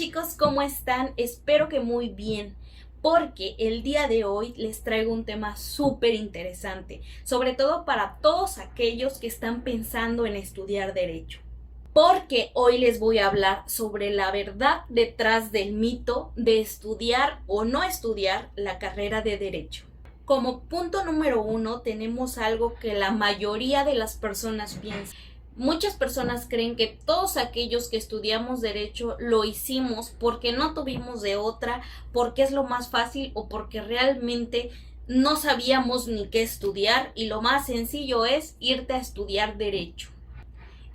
chicos, ¿cómo están? Espero que muy bien, porque el día de hoy les traigo un tema súper interesante, sobre todo para todos aquellos que están pensando en estudiar derecho. Porque hoy les voy a hablar sobre la verdad detrás del mito de estudiar o no estudiar la carrera de derecho. Como punto número uno tenemos algo que la mayoría de las personas piensan. Muchas personas creen que todos aquellos que estudiamos derecho lo hicimos porque no tuvimos de otra, porque es lo más fácil o porque realmente no sabíamos ni qué estudiar y lo más sencillo es irte a estudiar derecho.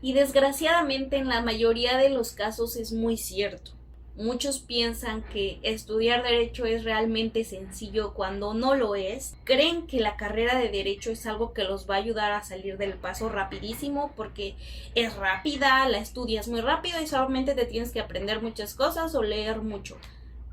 Y desgraciadamente en la mayoría de los casos es muy cierto. Muchos piensan que estudiar derecho es realmente sencillo cuando no lo es. Creen que la carrera de derecho es algo que los va a ayudar a salir del paso rapidísimo porque es rápida, la estudias muy rápido y solamente te tienes que aprender muchas cosas o leer mucho.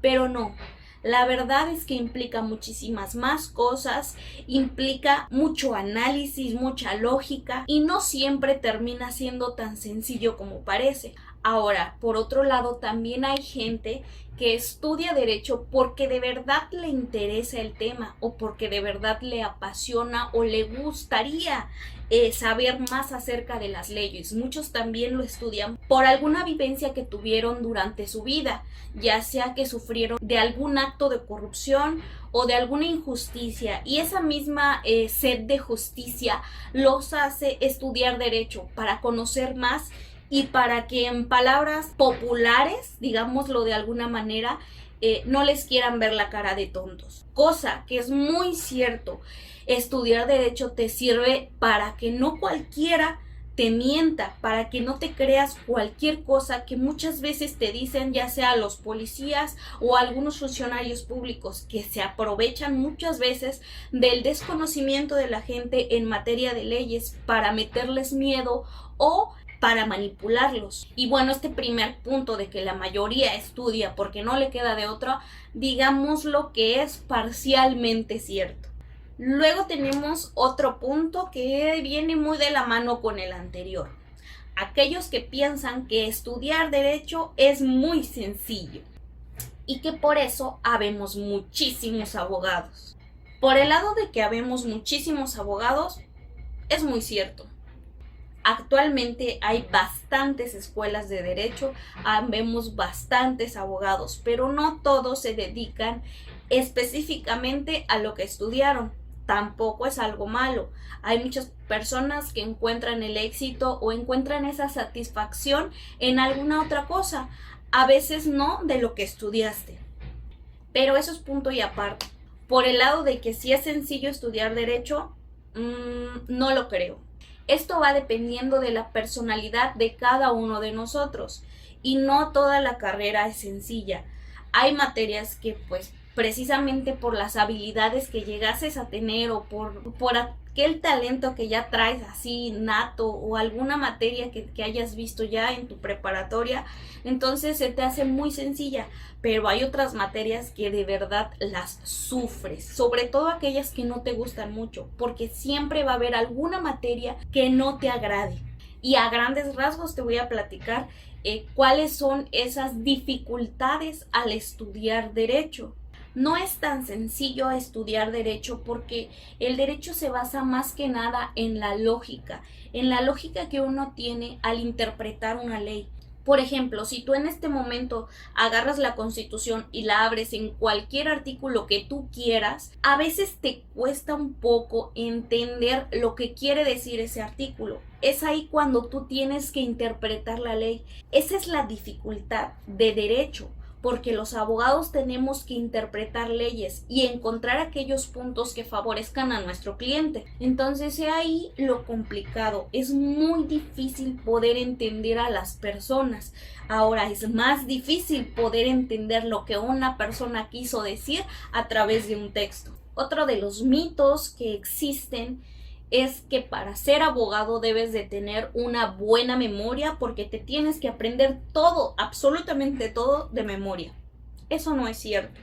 Pero no. La verdad es que implica muchísimas más cosas, implica mucho análisis, mucha lógica y no siempre termina siendo tan sencillo como parece. Ahora, por otro lado, también hay gente que estudia derecho porque de verdad le interesa el tema o porque de verdad le apasiona o le gustaría saber más acerca de las leyes. Muchos también lo estudian por alguna vivencia que tuvieron durante su vida, ya sea que sufrieron de algún acto de corrupción o de alguna injusticia, y esa misma sed de justicia los hace estudiar derecho para conocer más y para que en palabras populares, digámoslo de alguna manera, no les quieran ver la cara de tontos. Cosa que es muy cierto. Estudiar derecho te sirve para que no cualquiera te mienta, para que no te creas cualquier cosa que muchas veces te dicen, ya sea los policías o algunos funcionarios públicos que se aprovechan muchas veces del desconocimiento de la gente en materia de leyes para meterles miedo o para manipularlos. Y bueno, este primer punto de que la mayoría estudia porque no le queda de otra, digamos lo que es parcialmente cierto. Luego tenemos otro punto que viene muy de la mano con el anterior. Aquellos que piensan que estudiar derecho es muy sencillo y que por eso habemos muchísimos abogados. Por el lado de que habemos muchísimos abogados, es muy cierto. Actualmente hay bastantes escuelas de derecho, vemos bastantes abogados, pero no todos se dedican específicamente a lo que estudiaron. Tampoco es algo malo. Hay muchas personas que encuentran el éxito o encuentran esa satisfacción en alguna otra cosa, a veces no de lo que estudiaste. Pero eso es punto y aparte. Por el lado de que si es sencillo estudiar derecho, no lo creo. Esto va dependiendo de la personalidad de cada uno de nosotros y no toda la carrera es sencilla. Hay materias que pues precisamente por las habilidades que llegases a tener o por aquel talento que ya traes así nato o alguna materia que hayas visto ya en tu preparatoria, entonces se te hace muy sencilla, pero hay otras materias que de verdad las sufres, sobre todo aquellas que no te gustan mucho, porque siempre va a haber alguna materia que no te agrade. Y a grandes rasgos te voy a platicar cuáles son esas dificultades al estudiar derecho. No es tan sencillo estudiar derecho porque el derecho se basa más que nada en la lógica que uno tiene al interpretar una ley. Por ejemplo, si tú en este momento agarras la Constitución y la abres en cualquier artículo que tú quieras, a veces te cuesta un poco entender lo que quiere decir ese artículo. Es ahí cuando tú tienes que interpretar la ley. Esa es la dificultad de derecho, porque los abogados tenemos que interpretar leyes y encontrar aquellos puntos que favorezcan a nuestro cliente. Entonces, ahí lo complicado. Es muy difícil poder entender a las personas. Ahora, es más difícil poder entender lo que una persona quiso decir a través de un texto. Otro de los mitos que existen es que para ser abogado debes de tener una buena memoria porque te tienes que aprender todo, absolutamente todo de memoria. Eso no es cierto.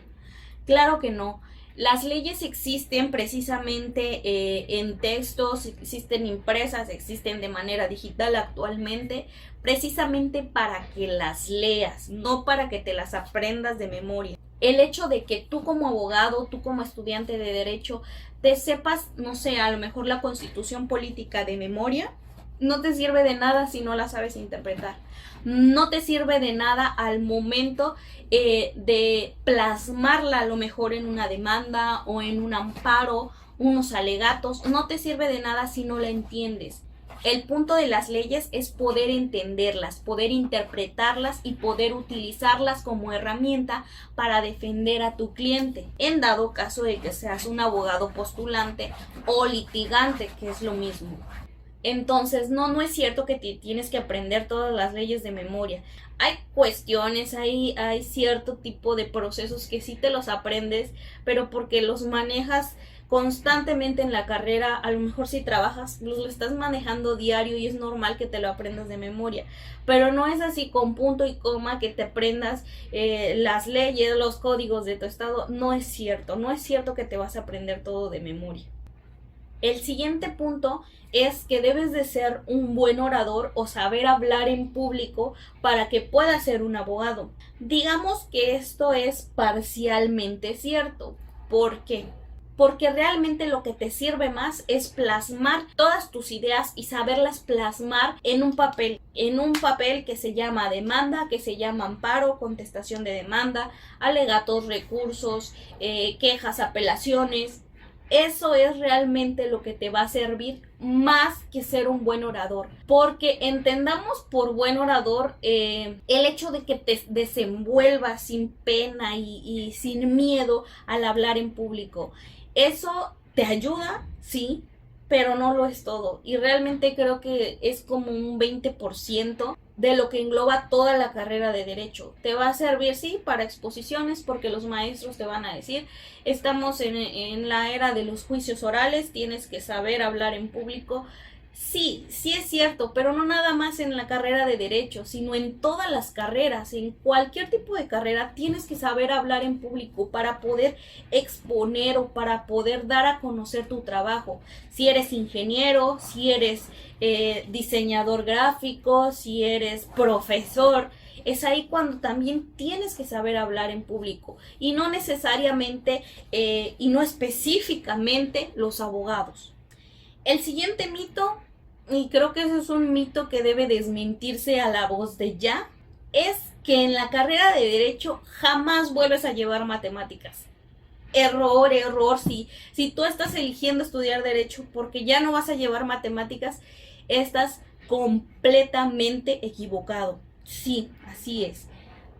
Claro que no. Las leyes existen precisamente en textos, existen impresas, existen de manera digital actualmente, precisamente para que las leas, no para que te las aprendas de memoria. El hecho de que tú como abogado, tú como estudiante de derecho, te sepas, no sé, a lo mejor la Constitución política de memoria, no te sirve de nada si no la sabes interpretar. No te sirve de nada al momento de plasmarla a lo mejor en una demanda o en un amparo, unos alegatos. No te sirve de nada si no la entiendes. El punto de las leyes es poder entenderlas, poder interpretarlas y poder utilizarlas como herramienta para defender a tu cliente, en dado caso de que seas un abogado postulante o litigante, que es lo mismo. Entonces, no es cierto que tienes que aprender todas las leyes de memoria. Hay cuestiones, hay cierto tipo de procesos que sí te los aprendes, pero porque los manejas constantemente en la carrera. A lo mejor si trabajas, lo estás manejando diario y es normal que te lo aprendas de memoria, pero no es así con punto y coma que te aprendas las leyes, los códigos de tu estado. No es cierto que te vas a aprender todo de memoria. El siguiente punto es que debes de ser un buen orador o saber hablar en público para que puedas ser un abogado. Digamos que esto es parcialmente cierto. ¿Por qué? Porque realmente lo que te sirve más es plasmar todas tus ideas y saberlas plasmar en un papel que se llama demanda, que se llama amparo, contestación de demanda, alegatos, recursos, quejas, apelaciones. Eso es realmente lo que te va a servir más que ser un buen orador, porque entendamos por buen orador el hecho de que te desenvuelvas sin pena y sin miedo al hablar en público. Eso te ayuda, sí, pero no lo es todo, y realmente creo que es como un 20% de lo que engloba toda la carrera de derecho. Te va a servir, sí, para exposiciones, porque los maestros te van a decir, estamos en la era de los juicios orales, tienes que saber hablar en público. Sí es cierto, pero no nada más en la carrera de derecho, sino en todas las carreras, en cualquier tipo de carrera tienes que saber hablar en público para poder exponer o para poder dar a conocer tu trabajo. Si eres ingeniero, si eres diseñador gráfico, si eres profesor, es ahí cuando también tienes que saber hablar en público, y no necesariamente y no específicamente los abogados. El siguiente mito, y creo que ese es un mito que debe desmentirse a la voz de ya, es que en la carrera de derecho jamás vuelves a llevar matemáticas. Error. Si tú estás eligiendo estudiar derecho porque ya no vas a llevar matemáticas, estás completamente equivocado. Sí, así es.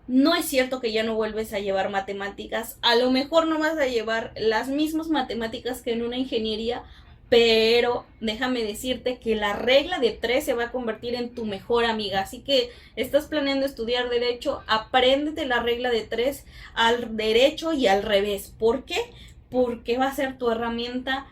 No es cierto que ya no vuelves a llevar matemáticas. A lo mejor no vas a llevar las mismas matemáticas que en una ingeniería, pero déjame decirte que la regla de 3 se va a convertir en tu mejor amiga. Así que estás planeando estudiar derecho, apréndete la regla de 3 al derecho y al revés. ¿Por qué? Porque va a ser tu herramienta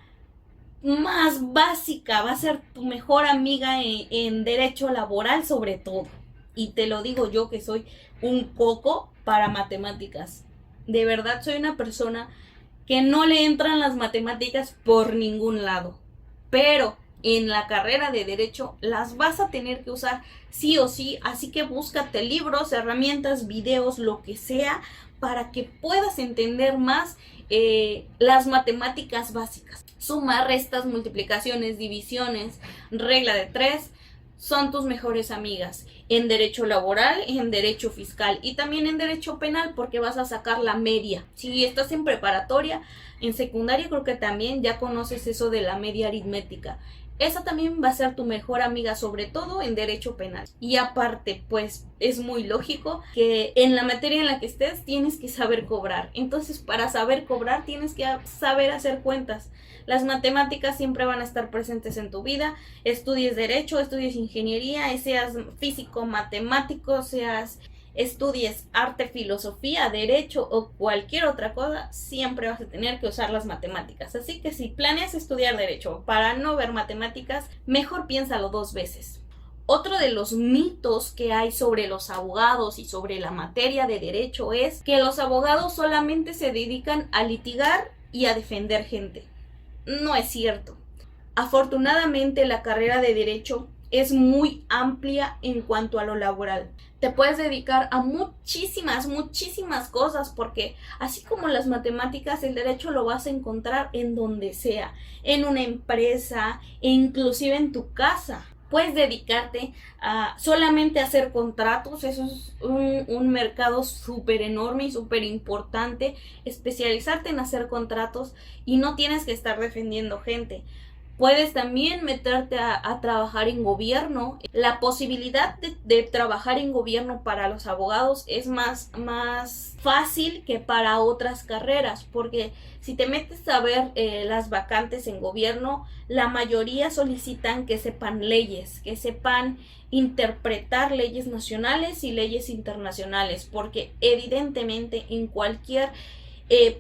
más básica, va a ser tu mejor amiga en derecho laboral sobre todo. Y te lo digo yo, que soy un coco para matemáticas. De verdad soy una persona que no le entran las matemáticas por ningún lado, pero en la carrera de derecho las vas a tener que usar sí o sí, así que búscate libros, herramientas, videos, lo que sea, para que puedas entender más las matemáticas básicas. Suma, restas, multiplicaciones, divisiones, regla de 3, son tus mejores amigas en derecho laboral, en derecho fiscal y también en derecho penal, porque vas a sacar la media. Si estás en preparatoria, en secundaria creo que también ya conoces eso de la media aritmética. Esa también va a ser tu mejor amiga, sobre todo en derecho penal. Y aparte, pues es muy lógico que en la materia en la que estés tienes que saber cobrar. Entonces, para saber cobrar tienes que saber hacer cuentas. Las matemáticas siempre van a estar presentes en tu vida. Estudies derecho, estudies ingeniería, seas físico, matemático, estudies arte, filosofía, derecho o cualquier otra cosa, siempre vas a tener que usar las matemáticas. Así que si planeas estudiar derecho para no ver matemáticas, mejor piénsalo 2 veces. Otro de los mitos que hay sobre los abogados y sobre la materia de derecho es que los abogados solamente se dedican a litigar y a defender gente. No es cierto. Afortunadamente, la carrera de Derecho es muy amplia en cuanto a lo laboral. Te puedes dedicar a muchísimas cosas, porque así como las matemáticas, el derecho lo vas a encontrar en donde sea, en una empresa e inclusive en tu casa. Puedes dedicarte a solamente hacer contratos, eso es un mercado súper enorme y súper importante, especializarte en hacer contratos y no tienes que estar defendiendo gente. Puedes también meterte a trabajar en gobierno. La posibilidad de trabajar en gobierno para los abogados es más fácil que para otras carreras, porque si te metes a ver las vacantes en gobierno, la mayoría solicitan que sepan leyes, que sepan interpretar leyes nacionales y leyes internacionales, porque evidentemente en cualquier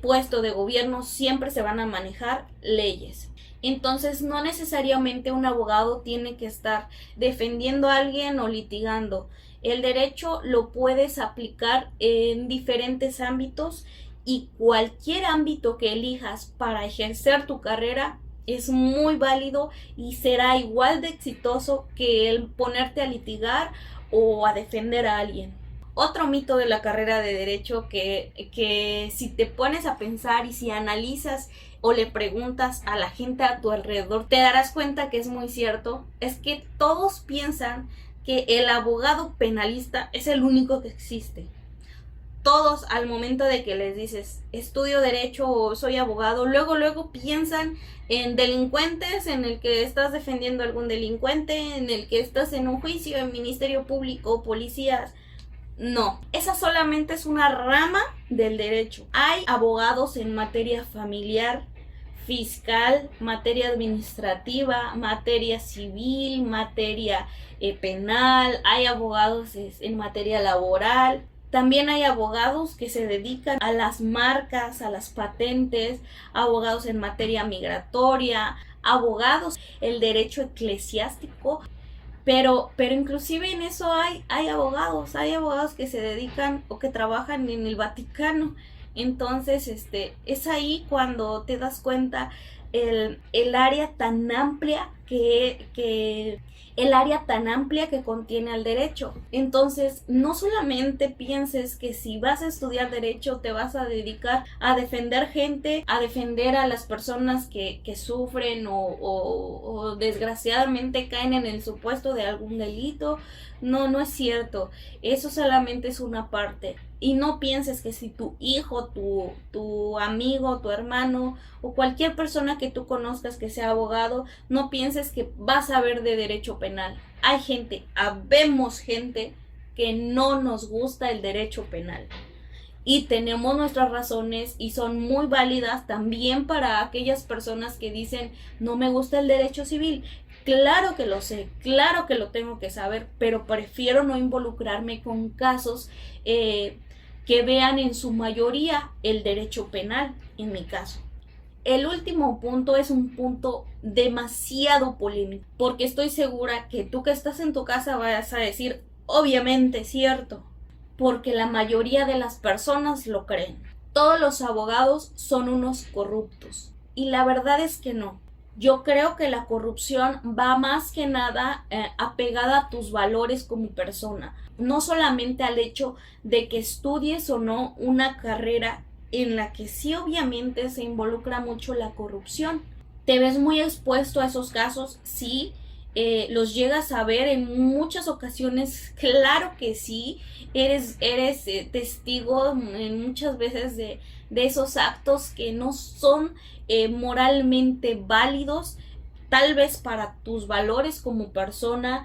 puesto de gobierno siempre se van a manejar leyes. Entonces, no necesariamente un abogado tiene que estar defendiendo a alguien o litigando. El derecho lo puedes aplicar en diferentes ámbitos, y cualquier ámbito que elijas para ejercer tu carrera es muy válido y será igual de exitoso que el ponerte a litigar o a defender a alguien. Otro mito de la carrera de derecho que si te pones a pensar y si analizas o le preguntas a la gente a tu alrededor, te darás cuenta que es muy cierto, es que todos piensan que el abogado penalista es el único que existe. Todos, al momento de que les dices estudio derecho o soy abogado, luego piensan en delincuentes, en el que estás defendiendo a algún delincuente, en el que estás en un juicio, en ministerio público, policías. No, esa solamente es una rama del derecho. Hay abogados en materia familiar, fiscal, materia administrativa, materia civil, materia penal, hay abogados en materia laboral. También hay abogados que se dedican a las marcas, a las patentes, abogados en materia migratoria, abogados, el derecho eclesiástico. Pero inclusive en eso hay abogados que se dedican o que trabajan en el Vaticano. Entonces, es ahí cuando te das cuenta el área tan amplia que contiene al derecho. Entonces, no solamente pienses que si vas a estudiar derecho te vas a dedicar a defender gente, a defender a las personas que sufren o desgraciadamente caen en el supuesto de algún delito. No es cierto. Eso solamente es una parte. Y no pienses que si tu hijo, tu amigo, tu hermano o cualquier persona que tú conozcas que sea abogado, no pienses que vas a ver de derecho penal. Habemos gente que no nos gusta el derecho penal. Y tenemos nuestras razones y son muy válidas también para aquellas personas que dicen no me gusta el derecho civil. Claro que lo sé, claro que lo tengo que saber, pero prefiero no involucrarme con casos que vean en su mayoría el derecho penal, en mi caso. El último punto es un punto demasiado polémico, porque estoy segura que tú que estás en tu casa vas a decir, obviamente cierto, porque la mayoría de las personas lo creen. Todos los abogados son unos corruptos, y la verdad es que no. Yo creo que la corrupción va más que nada apegada a tus valores como persona, no solamente al hecho de que estudies o no una carrera en la que sí obviamente se involucra mucho la corrupción. Te ves muy expuesto a esos casos, sí, los llegas a ver en muchas ocasiones, claro que sí, eres testigo en muchas veces de esos actos que no son moralmente válidos, tal vez para tus valores como persona,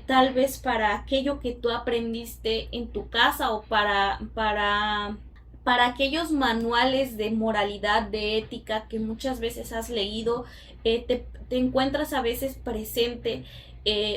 tal vez para aquello que tú aprendiste en tu casa o para aquellos manuales de moralidad, de ética que muchas veces has leído. Te encuentras a veces presente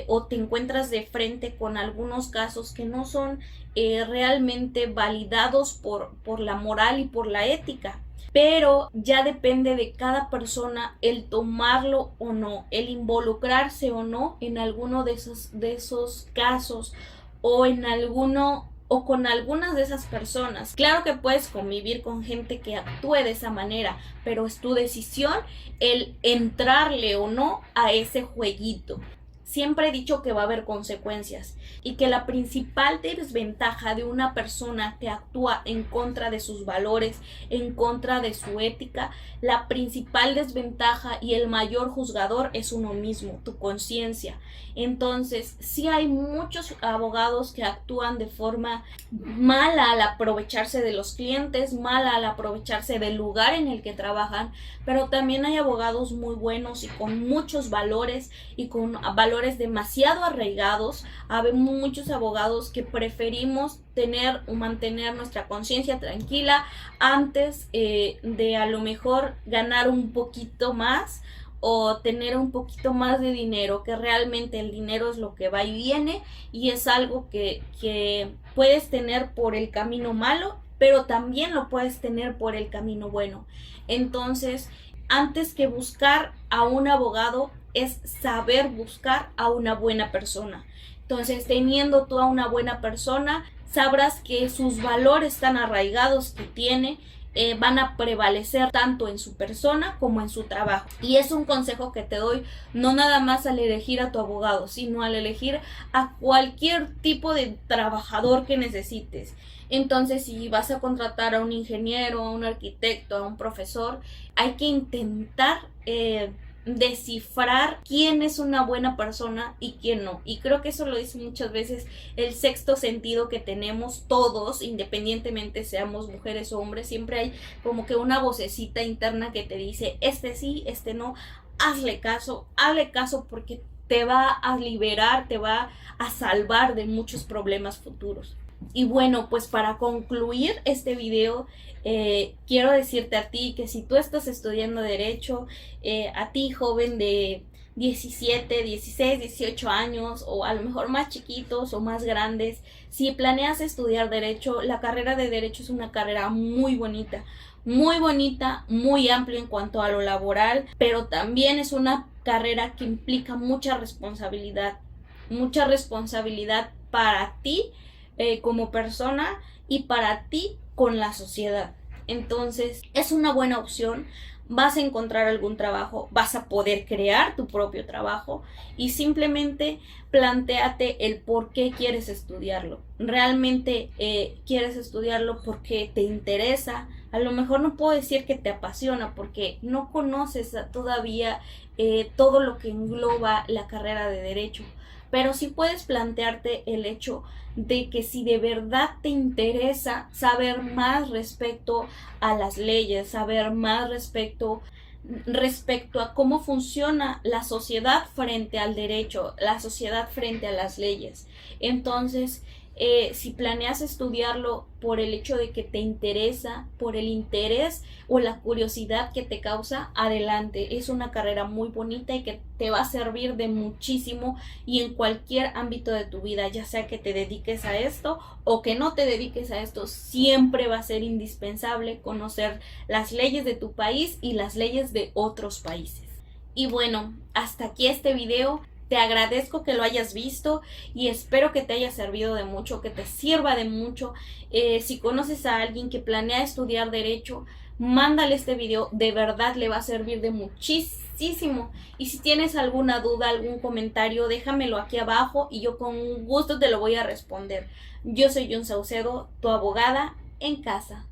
o te encuentras de frente con algunos casos que no son realmente validados por la moral y por la ética. Pero ya depende de cada persona el tomarlo o no, el involucrarse o no en alguno de esos casos o en alguno o con algunas de esas personas. Claro que puedes convivir con gente que actúe de esa manera, pero es tu decisión el entrarle o no a ese jueguito. Siempre he dicho que va a haber consecuencias y que la principal desventaja de una persona que actúa en contra de sus valores, en contra de su ética, la principal desventaja y el mayor juzgador es uno mismo, tu conciencia. Entonces, sí hay muchos abogados que actúan de forma mala al aprovecharse de los clientes, mala al aprovecharse del lugar en el que trabajan, pero también hay abogados muy buenos y con muchos valores y con valores demasiado arraigados. Hay muchos abogados que preferimos tener o mantener nuestra conciencia tranquila antes de a lo mejor ganar un poquito más o tener un poquito más de dinero, que realmente el dinero es lo que va y viene y es algo que puedes tener por el camino malo, pero también lo puedes tener por el camino bueno. Entonces, antes que buscar a un abogado, es saber buscar a una buena persona. Entonces, teniendo tú a una buena persona, sabrás que sus valores tan arraigados que tiene van a prevalecer tanto en su persona como en su trabajo. Y es un consejo que te doy, no nada más al elegir a tu abogado, sino al elegir a cualquier tipo de trabajador que necesites. Entonces, si vas a contratar a un ingeniero, a un arquitecto, a un profesor, hay que intentar descifrar quién es una buena persona y quién no. Y creo que eso lo dice muchas veces el sexto sentido que tenemos todos, independientemente seamos mujeres o hombres. Siempre hay como que una vocecita interna que te dice, este sí, este no. Hazle caso porque te va a liberar, te va a salvar de muchos problemas futuros. Y bueno, pues para concluir este video, quiero decirte a ti que si tú estás estudiando Derecho, a ti joven de 17, 16, 18 años o a lo mejor más chiquitos o más grandes, si planeas estudiar Derecho, la carrera de Derecho es una carrera muy bonita, muy amplia en cuanto a lo laboral, pero también es una carrera que implica mucha responsabilidad para ti como persona y para ti con la sociedad. Entonces es una buena opción, vas a encontrar algún trabajo, vas a poder crear tu propio trabajo y simplemente plantéate el por qué quieres estudiarlo. Realmente quieres estudiarlo porque te interesa. A lo mejor no puedo decir que te apasiona porque no conoces todavía todo lo que engloba la carrera de Derecho. Pero sí puedes plantearte el hecho de que si de verdad te interesa saber más respecto a las leyes, saber más respecto a cómo funciona la sociedad frente al derecho, la sociedad frente a las leyes. Entonces, si planeas estudiarlo por el hecho de que te interesa, por el interés o la curiosidad que te causa, adelante. Es una carrera muy bonita y que te va a servir de muchísimo y en cualquier ámbito de tu vida, ya sea que te dediques a esto o que no te dediques a esto, siempre va a ser indispensable conocer las leyes de tu país y las leyes de otros países. Y bueno, hasta aquí este video. Te agradezco que lo hayas visto y espero que te haya servido de mucho, que te sirva de mucho. Si conoces a alguien que planea estudiar Derecho, mándale este video, de verdad le va a servir de muchísimo. Y si tienes alguna duda, algún comentario, déjamelo aquí abajo y yo con gusto te lo voy a responder. Yo soy Yun Saucedo, tu abogada en casa.